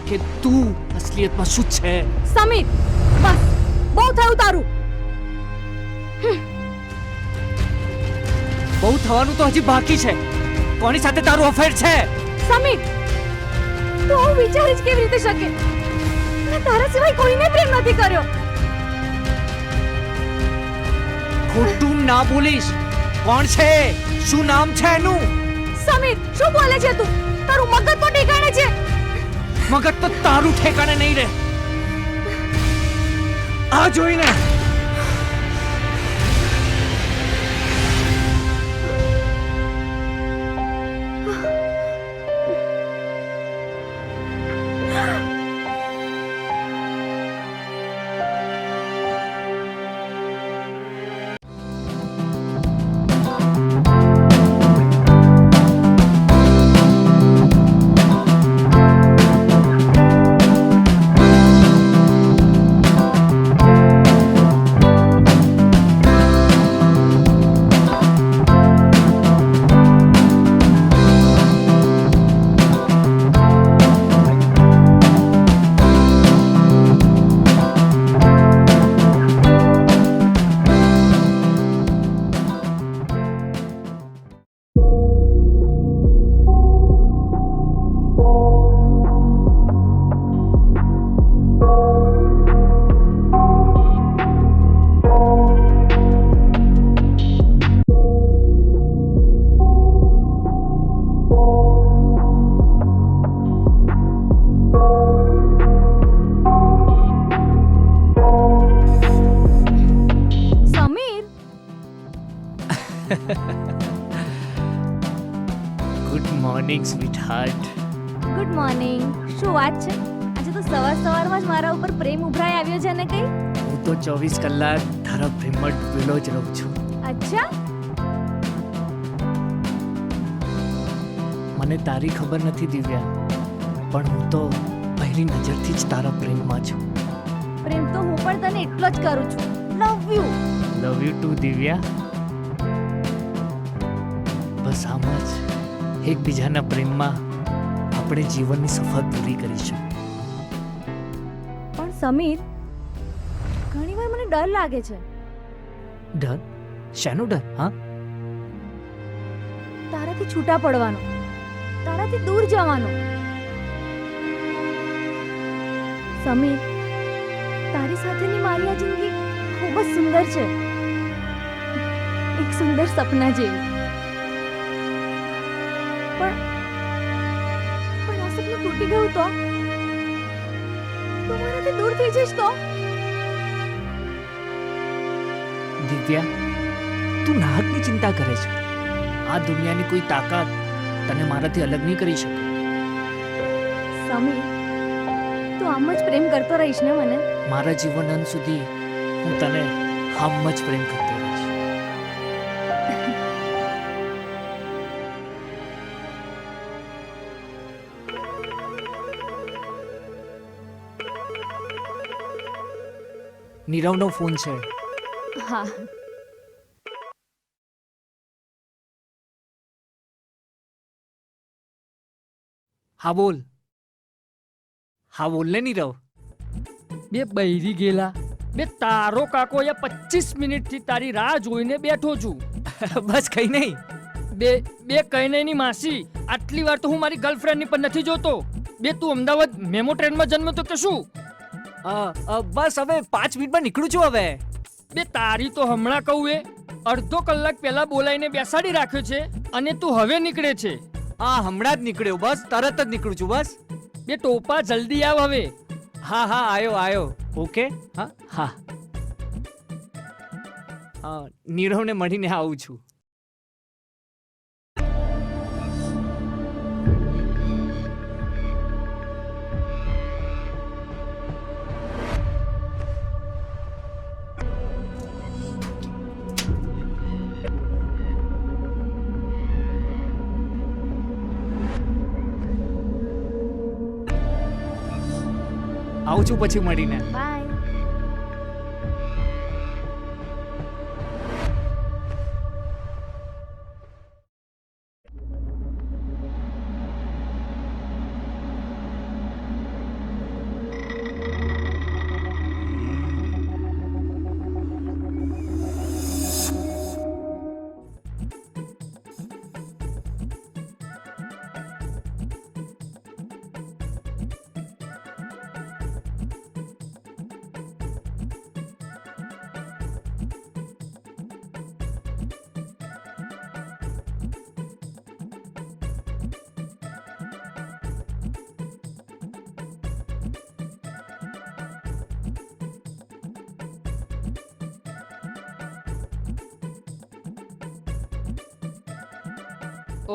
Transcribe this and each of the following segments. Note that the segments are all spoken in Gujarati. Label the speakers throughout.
Speaker 1: કે તું અસલિયતમાં શું છે.
Speaker 2: સમીર, બસ બહુ થયું તારું.
Speaker 1: બહુ થવાનું તો હજી બાકી છે. કોની સાથે તારું અફેર છે?
Speaker 2: સમીર, તું આવું વિચારી જ કેવી રીતે શકે? મેં તારા સિવાય કોઈને પ્રેમ નથી કર્યો.
Speaker 1: ખોટું ના બોલીશ. કોણ છે? શું નામ છે એનું?
Speaker 2: સમીર, શું બોલે છે તું? તારું મગજ તો ઠેકાણે છે?
Speaker 1: મગજ તો તારું ઠેકાણે નહીં રહે. આ જોઈને good morning sweetheart.
Speaker 2: Good morning. શું વાત છે? આજે તો સવારમાં જ મારા ઉપર પ્રેમ ઉભરાઈ આવ્યો છે ને કઈ?
Speaker 1: હું તો 24 કલાક તારા પ્રેમમાં ડૂબેલો જ રહું છું.
Speaker 2: અચ્છા?
Speaker 1: મને તારી ખબર નથી દિવ્યા, પણ હું તો પહેલી નજરથી જ તારા પ્રેમમાં છું.
Speaker 2: પ્રેમ તો હું પણ તને એટલો જ કરું છું. Love you.
Speaker 1: Love you too Divya. બસ આમ જ એકબીજાના પ્રેમમાં આપણે જીવનની સફર પૂરી કરીશું.
Speaker 2: પણ સમીર, ઘણીવાર મને ડર લાગે છે.
Speaker 1: ડર? શાનો ડર? હા,
Speaker 2: તારાથી છૂટા પડવાનો, તારાથી દૂર જવાનો. સમીર, તારી સાથેની મારી આ જિંદગી ખૂબ જ સુંદર છે. એક સુંદર સપના જેવી. પણ આ સપનું તૂટી ગયું તો મારાથી દૂર થઈ જઈશ તો?
Speaker 1: દિવ્યા, તું નાહકની ચિંતા કરે છે. આ દુનિયાની કોઈ તાકાત તને મારાથી અલગ નહીં કરી શકે.
Speaker 2: સમીર, તું આમ જ પ્રેમ કરતો રહીશ ને મને?
Speaker 1: મારા જીવન અંત સુધી હું તને આમ જ પ્રેમ કરતો રહીશ. નીરવનો ફોન છે.
Speaker 2: હા.
Speaker 1: હા બોલ. હા બોલ ને નીરવ.
Speaker 3: બે બૈરી ગયેલા. બે તારો કાકો અહીંયા 25 મિનિટથી તારી રાહ જોઈને બેઠો છું.
Speaker 1: બસ કઈ નહીં.
Speaker 3: બે કઈ નહીં ની માસી, આટલી વાર તો હું મારી ગર્લફ્રેન્ડની પણ નથી જોતો. બે તું અમદાવાદ મેમો ટ્રેનમાં જન્મ્યો તો કે શું?
Speaker 1: બસ હવે 5 મિનિટમાં નીકળું છું હવે.
Speaker 3: બે તારી તો હમણાં કહું એ અડધો કલાક પહેલા બોલાઈને બેસાડી રાખ્યો છે અને તું હવે નીકળે છે.
Speaker 1: હમણાં જ નીકળ્યો. બસ તરત જ નીકળું છું. બસ
Speaker 3: બે ટોપા જલ્દી આવ હવે.
Speaker 1: હા આયો. ઓકે. હા નીરવને મળીને આવું છું. આવું છું પછી મળીને.
Speaker 2: બાય.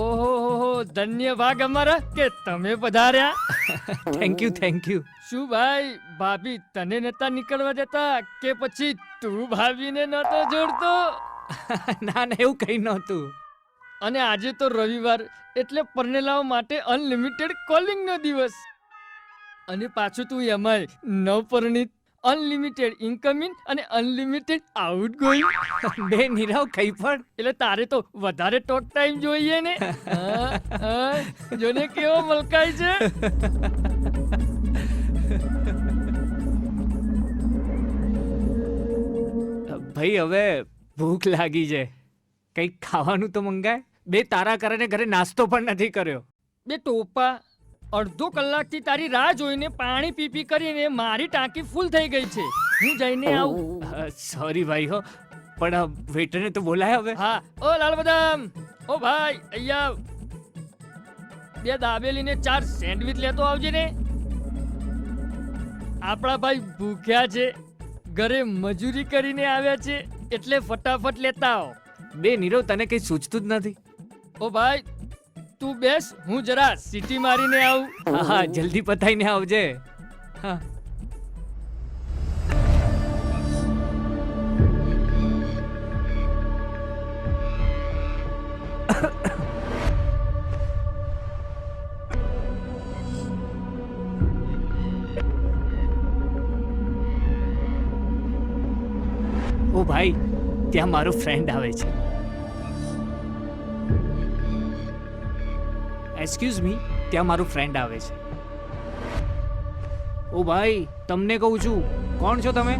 Speaker 3: ઓહો ધન્ય ભાગ અમારા કે તમે પધાર્યા.
Speaker 1: Thank you.
Speaker 3: શું ભાઈ ભાભી તને નતા નીકળવા દેતા કે પછી તું ભાભીને નતો જોડતો?
Speaker 1: ના એવું કઈ નહોતું.
Speaker 3: અને આજે તો રવિવાર એટલે પરણેલાઓ માટે અનલિમિટેડ કોલિંગ નો દિવસ. અને પાછું તું એમાંય નવપરિણીત, અનલિમિટેડ ઇન્કમિંગ અને અનલિમિટેડ આઉટ ગોઈંગ.
Speaker 1: બે નીરવ કઈ પણ.
Speaker 3: એટલે તારે તો વધારે ટોક ટાઈમ જોઈએ ને. જોને કેવો મલકાય છે.
Speaker 1: ભાઈ હવે ભૂખ લાગી છે, કંઈક ખાવાનું તો મંગાય. બે તારા કારણે ઘરે નાસ્તો પણ નથી કર્યો.
Speaker 3: બે ટોપા, અડધો કલાકથી તારી રાહ જોઈને પાણી પી કરીને મારી ટાંકી ફૂલ થઈ ગઈ છે. હું જઈને આવું.
Speaker 1: સોરી ભાઈ હો, પણ વેટરને તો બોલાય હવે.
Speaker 3: હા, ઓ લાલ બદામ, ઓ ભાઈ અહીંયા આવ. બે દાબેલી ને 4 સેન્ડવિચ લેતો આવજે ને. આપણા ભાઈ ભૂખ્યા છે, ઘરે મજૂરી કરીને આવ્યા છે, એટલે ફટાફટ લેતા આવો.
Speaker 1: બે નીરવ તને કઈ સૂચતું જ નથી.
Speaker 3: ઓ ભાઈ તું બેસ, હું જરા સીટી મારીને આવું.
Speaker 1: હા જલ્દી પતાઈને આવજે. હા. ઓ ભાઈ, ત્યાં મારો ફ્રેન્ડ આવે છે. એક્સક્યુઝ મી, ત્યાં મારો ફ્રેન્ડ આવે છે. ઓ ભાઈ, તમને કહું છું, કોણ છો તમે?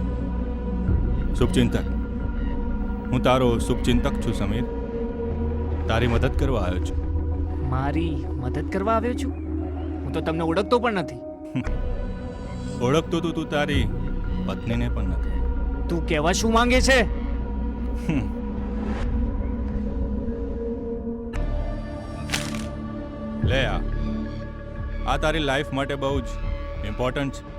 Speaker 4: શુભચિંતક. હું તારો શુભચિંતક છું સમીર. તારી મદદ કરવા આવ્યો છું.
Speaker 1: મારી મદદ કરવા આવ્યો છું? હું તો તમને ઓળખતો પણ નથી.
Speaker 4: ઓળખતો તો તું તારી પત્નીને પણ નથી.
Speaker 1: તું કહેવા શું માંગે છે?
Speaker 4: લે આ તારી લાઈફ માટે બહુ જ ઇમ્પોર્ટન્ટ છે.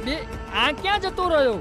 Speaker 3: બે આ ક્યાં જતો રહ્યો?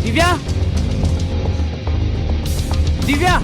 Speaker 1: દિવ્યા, દિવ્યા,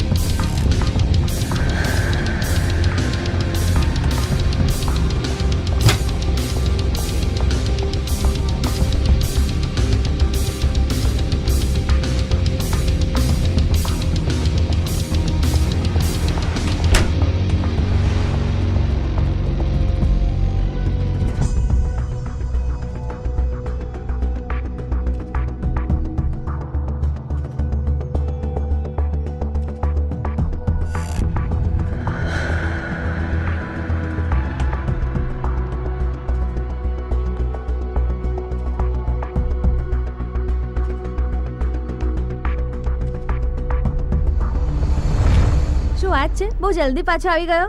Speaker 2: વાત છે બહુ જલ્દી પાછો આવી ગયો?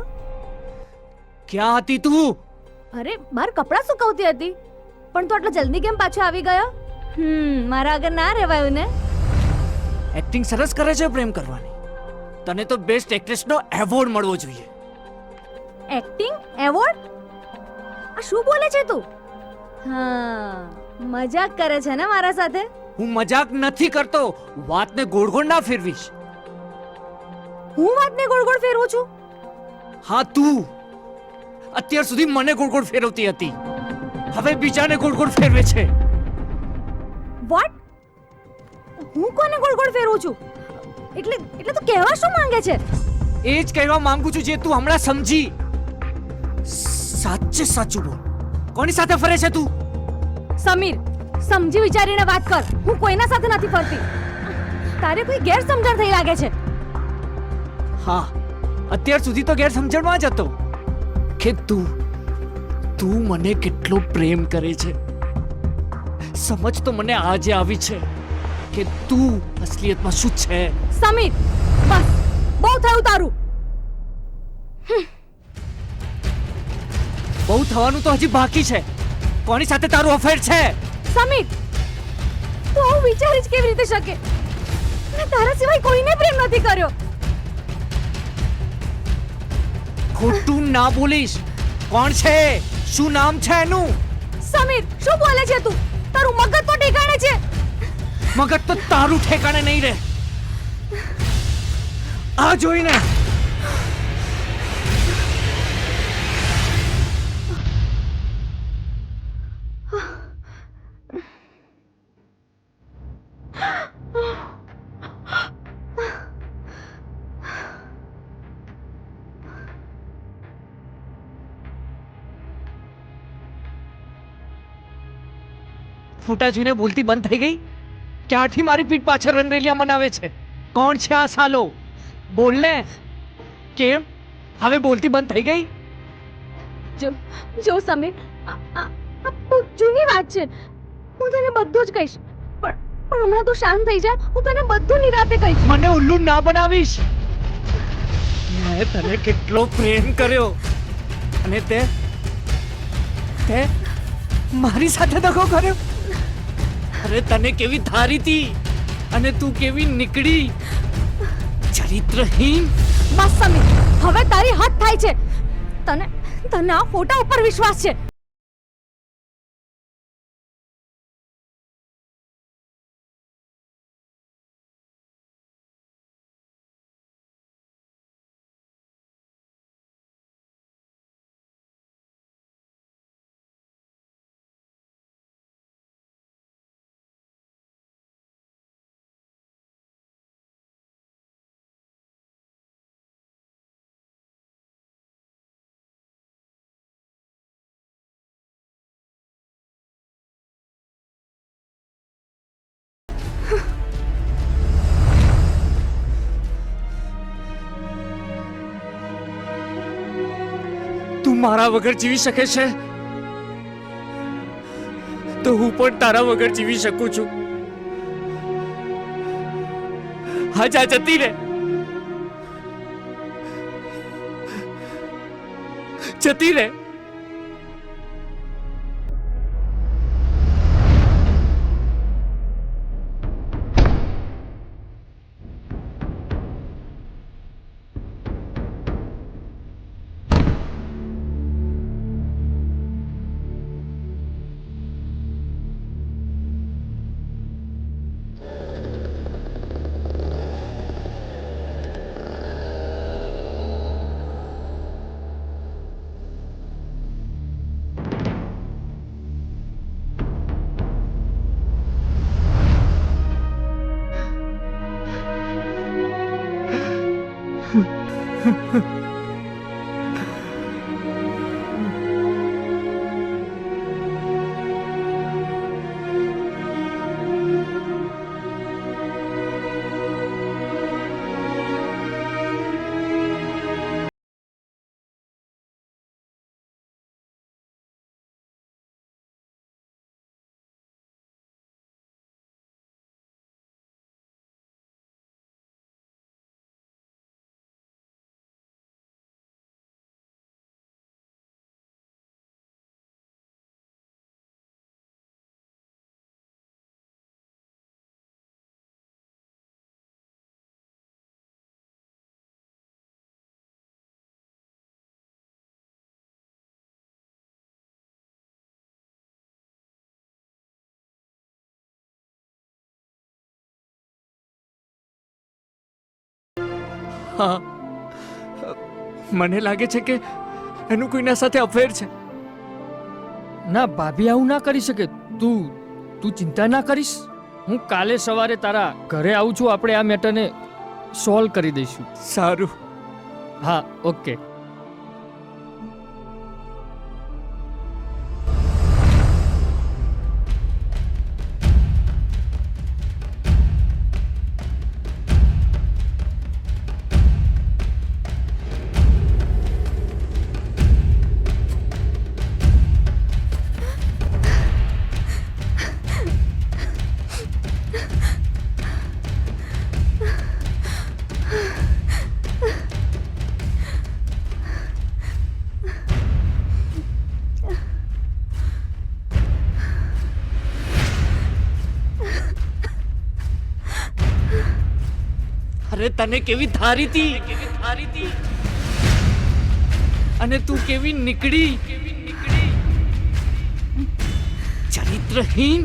Speaker 1: ક્યાં હતી તું?
Speaker 2: અરે બહાર કપડાં સુકવતી હતી. પણ તું આટલો જલ્દી કેમ પાછો આવી ગયો? મારા આગળ ના રહેવાયું ને.
Speaker 1: એક્ટિંગ સરસ કરે છે પ્રેમ કરવાની. તને તો બેસ્ટ એક્ટ્રેસનો એવોર્ડ મળવો જોઈએ.
Speaker 2: Acting award? આ શું બોલે છે તું? હા, મજાક કરે છે ને મારા સાથે?
Speaker 1: હું મજાક નથી કરતો. વાતને ગોળ ગોળ ના ફેરવીશ.
Speaker 2: હું વાતને ગોળ ગોળ ફેરવું છું?
Speaker 1: હા તું અત્યાર સુધી મને ગોળ ગોળ ફેરવતી હતી, હવે બીજાને ગોળ ગોળ ફેરવે છે.
Speaker 2: વોટ? હું કોને ગોળ ગોળ ફેરવું છું? એટલે તું કહેવા શું માંગે છે?
Speaker 1: એ જ કહેવા માંગુ છું જે તું હમણાં સમજી. સાચે સાચું બોલ, કોની સાથે ફરે છે તું?
Speaker 2: સમીર, સમજી વિચારીને વાત કર. હું કોઈના સાથે નથી ફરતી. તારે કોઈ ગેરસમજણ થઈ લાગે છે.
Speaker 1: હા, અત્યાર સુધી તો ગેરસમજણમાં જ હતો કે તું મને કેટલો પ્રેમ કરે છે. સમજ તો મને આજે આવી છે કે તું અસલિયતમાં શું છે.
Speaker 2: સમીર, બસ બહુ થયું તારું.
Speaker 1: બહુ થવાનું તો હજી બાકી છે. કોની સાથે તારું અફેર છે?
Speaker 2: સમીર, તું આવું વિચારી જ કેવી રીતે શકે? મેં તારા સિવાય કોઈને પ્રેમ નથી કર્યો.
Speaker 1: ખોટું ના બોલીશ. કોણ છે? શું નામ છે એનું?
Speaker 2: સમીર, શું બોલે છે તું? તારું મગજ તો ઠેકાણે છે?
Speaker 1: મગજ તો તારું ઠેકાણે નહીં રહે. આ જોઈને ફોટા જોઈને બોલતી બંધ થઈ ગઈ? ક્યારથી મારી પીઠ પાછળ રંગરેલિયા મનાવે છે? કોણ છે આ સાલો? બોલ ને. કેમ હવે બોલતી બંધ થઈ ગઈ?
Speaker 2: જો સમીર, આ બહુ જૂની વાત છે. હું તને બધું જ કહીશ. પણ હમણાં તું શાંત થઈ જા. હું તને બધું નિરાતે કહીશ.
Speaker 1: મને ઉલ્લુ ના બનાવીશ. મેં તને કેટલો પ્રેમ કર્યો અને તે મારી સાથે દગો કર્યો. અરે તને કેવી ધારી હતી અને તું કેવી નીકળી ચરિત્રહીન.
Speaker 2: બસ સમીર, હવે તારી હદ થાય છે. તને આ ફોટા ઉપર વિશ્વાસ છે?
Speaker 1: તું મારા વગર જીવી શકે છે તો હું પણ તારા વગર જીવી શકું છું. હા, જા જતી રે, જતી રે. હા, મને લાગે છે કે એનું કોઈના સાથે અફેર છે.
Speaker 3: ના ભાભી આવું ના કરી શકે. તું તું ચિંતા ના કરીશ. હું કાલે સવારે તારા ઘરે આવું છું. આપણે આ મેટરને સોલ્વ કરી દઈશું.
Speaker 1: સારું.
Speaker 3: હા, ઓકે.
Speaker 1: અરે તને કેવી ધારી હતી, અને તું કેવી નીકળી, ચરિત્રહીન.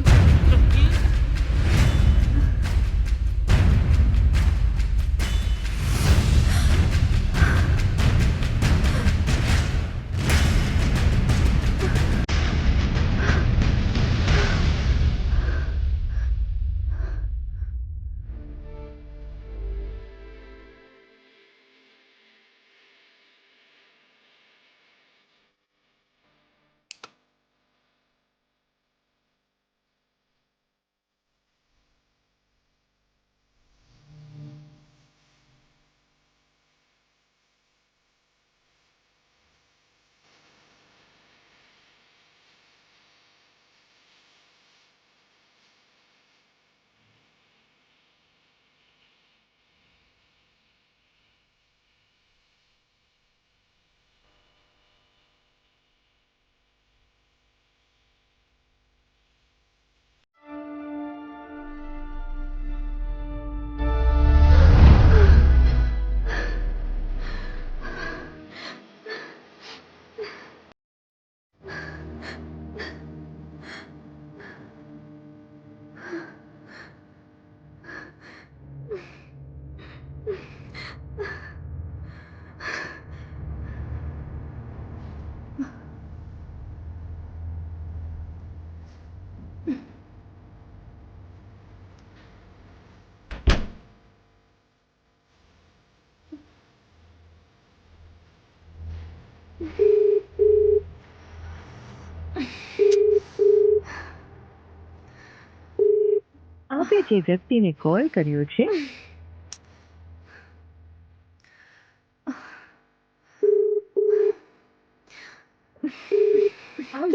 Speaker 5: આપે જે વ્યક્તિને કોલ કર્યો છે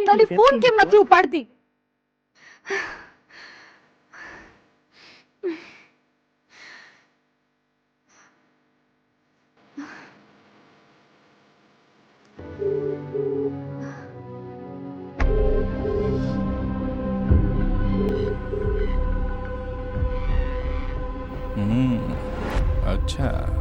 Speaker 2: તારી ફોન કેમ નથી ઉપાડતી?
Speaker 4: અચ્છા,